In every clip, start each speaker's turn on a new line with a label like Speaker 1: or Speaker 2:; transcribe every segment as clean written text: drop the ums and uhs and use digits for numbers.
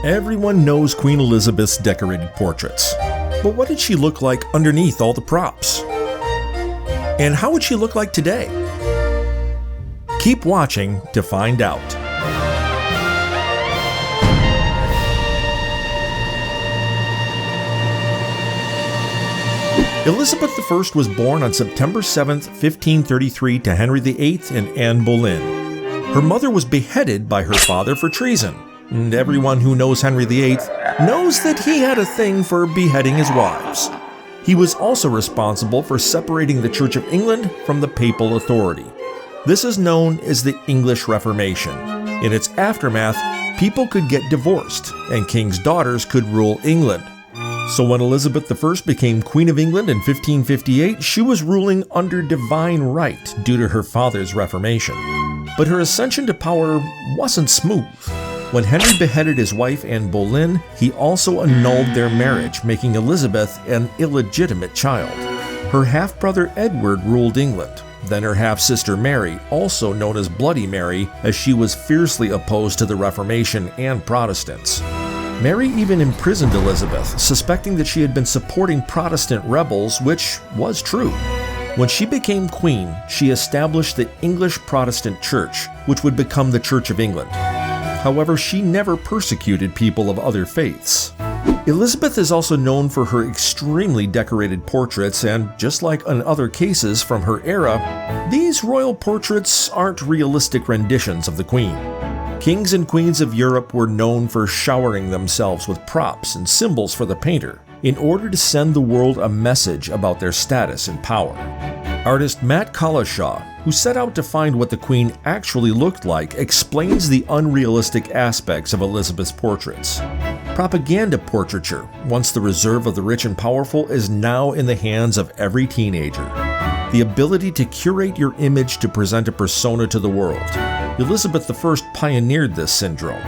Speaker 1: Everyone knows Queen Elizabeth's decorated portraits, but what did she look like underneath all the props? And how would she look like today? Keep watching to find out. Elizabeth I was born on September 7, 1533 to Henry VIII and Anne Boleyn. Her mother was beheaded by her father for treason, and everyone who knows Henry VIII knows that he had a thing for beheading his wives. He was also responsible for separating the Church of England from the papal authority. This is known as the English Reformation. In its aftermath, people could get divorced, and king's daughters could rule England. So when Elizabeth I became Queen of England in 1558, she was ruling under divine right due to her father's Reformation. But her ascension to power wasn't smooth. When Henry beheaded his wife Anne Boleyn, he also annulled their marriage, making Elizabeth an illegitimate child. Her half-brother Edward ruled England. Then her half-sister Mary, also known as Bloody Mary, as she was fiercely opposed to the Reformation and Protestants. Mary even imprisoned Elizabeth, suspecting that she had been supporting Protestant rebels, which was true. When she became queen, she established the English Protestant Church, which would become the Church of England. However, she never persecuted people of other faiths. Elizabeth is also known for her extremely decorated portraits, and just like in other cases from her era, these royal portraits aren't realistic renditions of the Queen. Kings and queens of Europe were known for showering themselves with props and symbols for the painter in order to send the world a message about their status and power. Artist Matt Collishaw, who set out to find what the Queen actually looked like, explains the unrealistic aspects of Elizabeth's portraits. Propaganda portraiture, once the reserve of the rich and powerful, is now in the hands of every teenager. The ability to curate your image to present a persona to the world. Elizabeth I pioneered this syndrome.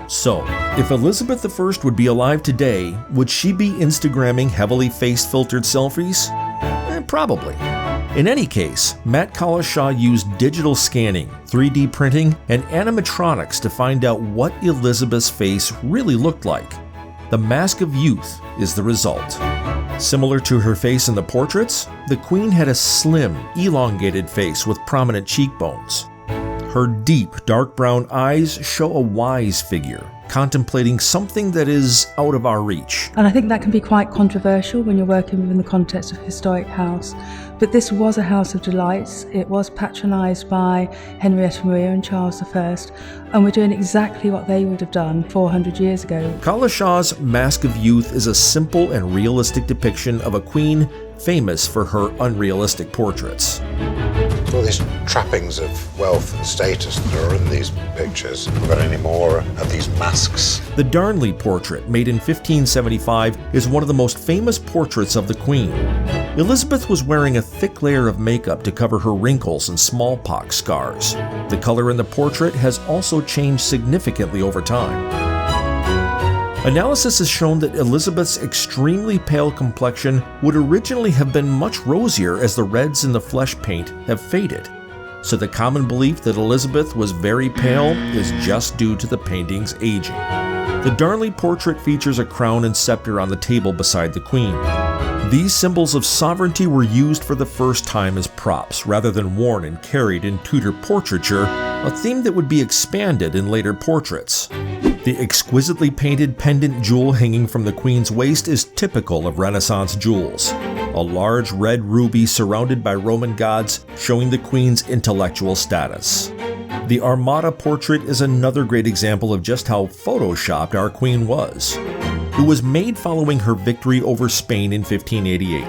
Speaker 1: So, if Elizabeth I would be alive today, would she be Instagramming heavily face-filtered selfies? Probably. In any case, Matt Collishaw used digital scanning, 3D printing, and animatronics to find out what Elizabeth's face really looked like. The mask of youth is the result. Similar to her face in the portraits, the Queen had a slim, elongated face with prominent cheekbones. Her deep, dark brown eyes show a wise figure, contemplating something that is out of our reach.
Speaker 2: And I think that can be quite controversial when you're working within the context of a historic house. But this was a house of delights. It was patronised by Henrietta Maria and Charles I, and we're doing exactly what they would have done 400 years ago.
Speaker 1: Collishaw's Mask of Youth is a simple and realistic depiction of a queen famous for her unrealistic portraits.
Speaker 3: All these trappings of wealth and status that are in these pictures. Have we got any more of these masks?
Speaker 1: The Darnley portrait, made in 1575, is one of the most famous portraits of the Queen. Elizabeth was wearing a thick layer of makeup to cover her wrinkles and smallpox scars. The color in the portrait has also changed significantly over time. Analysis has shown that Elizabeth's extremely pale complexion would originally have been much rosier as the reds in the flesh paint have faded. So the common belief that Elizabeth was very pale is just due to the painting's aging. The Darnley portrait features a crown and scepter on the table beside the Queen. These symbols of sovereignty were used for the first time as props rather than worn and carried in Tudor portraiture, a theme that would be expanded in later portraits. The exquisitely painted pendant jewel hanging from the Queen's waist is typical of Renaissance jewels. A large red ruby surrounded by Roman gods, showing the Queen's intellectual status. The Armada portrait is another great example of just how photoshopped our Queen was. It was made following her victory over Spain in 1588.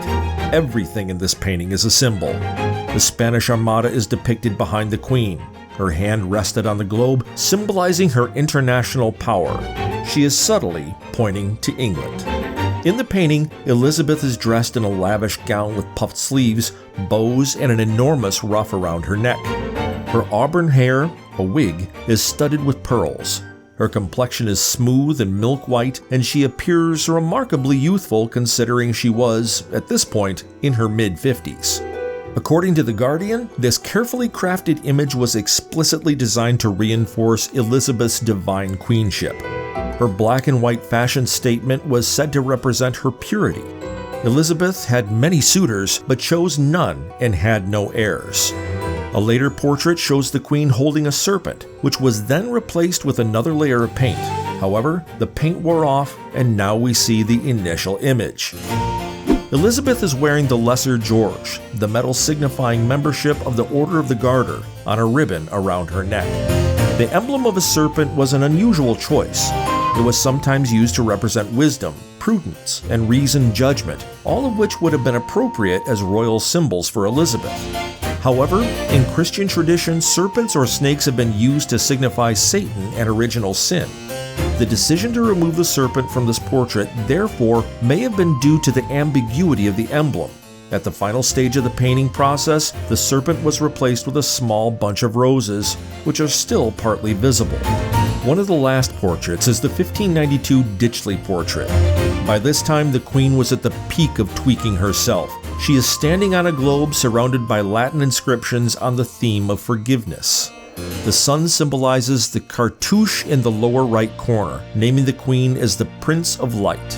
Speaker 1: Everything in this painting is a symbol. The Spanish Armada is depicted behind the Queen. Her hand rested on the globe, symbolizing her international power. She is subtly pointing to England. In the painting, Elizabeth is dressed in a lavish gown with puffed sleeves, bows, and an enormous ruff around her neck. Her auburn hair, a wig, is studded with pearls. Her complexion is smooth and milk white, and she appears remarkably youthful considering she was, at this point, in her mid-50s. According to The Guardian, this carefully crafted image was explicitly designed to reinforce Elizabeth's divine queenship. Her black and white fashion statement was said to represent her purity. Elizabeth had many suitors, but chose none and had no heirs. A later portrait shows the Queen holding a serpent, which was then replaced with another layer of paint. However, the paint wore off, and now we see the initial image. Elizabeth is wearing the Lesser George, the medal signifying membership of the Order of the Garter, on a ribbon around her neck. The emblem of a serpent was an unusual choice. It was sometimes used to represent wisdom, prudence, and reasoned judgment, all of which would have been appropriate as royal symbols for Elizabeth. However, in Christian tradition, serpents or snakes have been used to signify Satan and original sin. The decision to remove the serpent from this portrait, therefore, may have been due to the ambiguity of the emblem. At the final stage of the painting process, the serpent was replaced with a small bunch of roses, which are still partly visible. One of the last portraits is the 1592 Ditchley portrait. By this time, the Queen was at the peak of tweaking herself. She is standing on a globe surrounded by Latin inscriptions on the theme of forgiveness. The sun symbolizes the cartouche in the lower right corner, naming the Queen as the Prince of Light.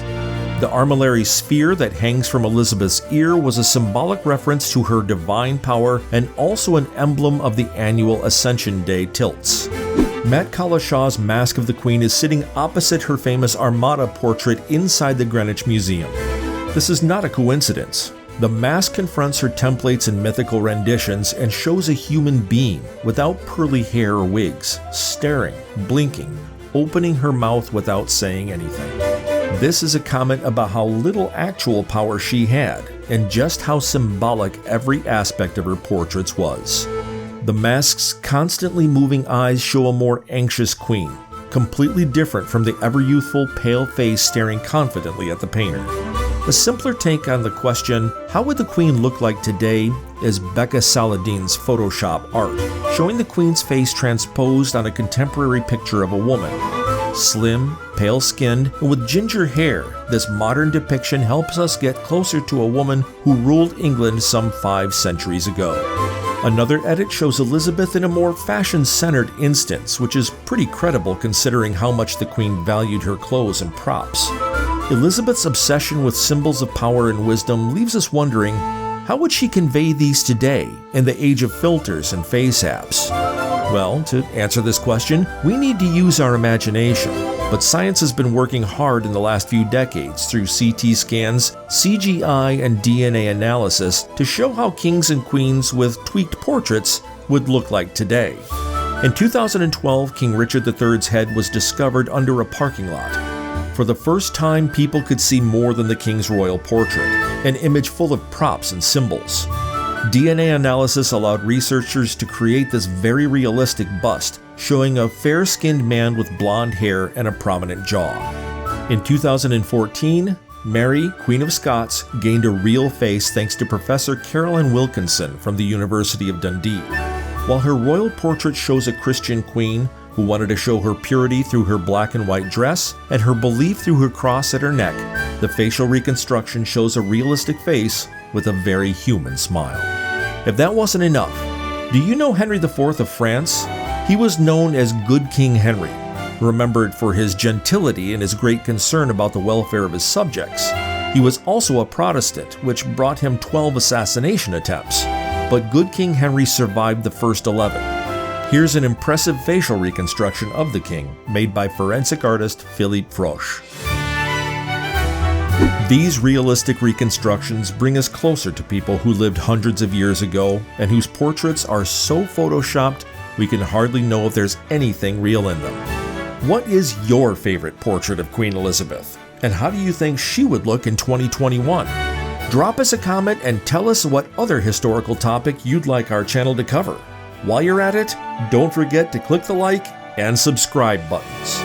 Speaker 1: The armillary sphere that hangs from Elizabeth's ear was a symbolic reference to her divine power and also an emblem of the annual Ascension Day tilts. Matt Collishaw's Mask of the Queen is sitting opposite her famous Armada portrait inside the Greenwich Museum. This is not a coincidence. The mask confronts her templates and mythical renditions and shows a human being without pearly hair or wigs, staring, blinking, opening her mouth without saying anything. This is a comment about how little actual power she had and just how symbolic every aspect of her portraits was. The mask's constantly moving eyes show a more anxious Queen, completely different from the ever-youthful pale face staring confidently at the painter. A simpler take on the question, how would the Queen look like today, is Becca Saladin's Photoshop art, showing the Queen's face transposed on a contemporary picture of a woman. Slim, pale-skinned, and with ginger hair, this modern depiction helps us get closer to a woman who ruled England some 5 centuries ago. Another edit shows Elizabeth in a more fashion-centered instance, which is pretty credible considering how much the Queen valued her clothes and props. Elizabeth's obsession with symbols of power and wisdom leaves us wondering, how would she convey these today in the age of filters and face apps? Well, to answer this question, we need to use our imagination, but science has been working hard in the last few decades through CT scans, CGI, and DNA analysis to show how kings and queens with tweaked portraits would look like today. In 2012, King Richard III's head was discovered under a parking lot. For the first time, people could see more than the king's royal portrait, an image full of props and symbols. DNA analysis allowed researchers to create this very realistic bust, showing a fair-skinned man with blonde hair and a prominent jaw. In 2014, Mary, Queen of Scots, gained a real face thanks to Professor Carolyn Wilkinson from the University of Dundee. While her royal portrait shows a Christian queen who wanted to show her purity through her black and white dress and her belief through her cross at her neck, the facial reconstruction shows a realistic face with a very human smile. If that wasn't enough, do you know Henry IV of France? He was known as Good King Henry, remembered for his gentility and his great concern about the welfare of his subjects. He was also a Protestant, which brought him 12 assassination attempts, but Good King Henry survived the first 11. Here's an impressive facial reconstruction of the king, made by forensic artist Philippe Froche. These realistic reconstructions bring us closer to people who lived hundreds of years ago and whose portraits are so photoshopped we can hardly know if there's anything real in them. What is your favorite portrait of Queen Elizabeth? And how do you think she would look in 2021? Drop us a comment and tell us what other historical topic you'd like our channel to cover. While you're at it, don't forget to click the like and subscribe buttons.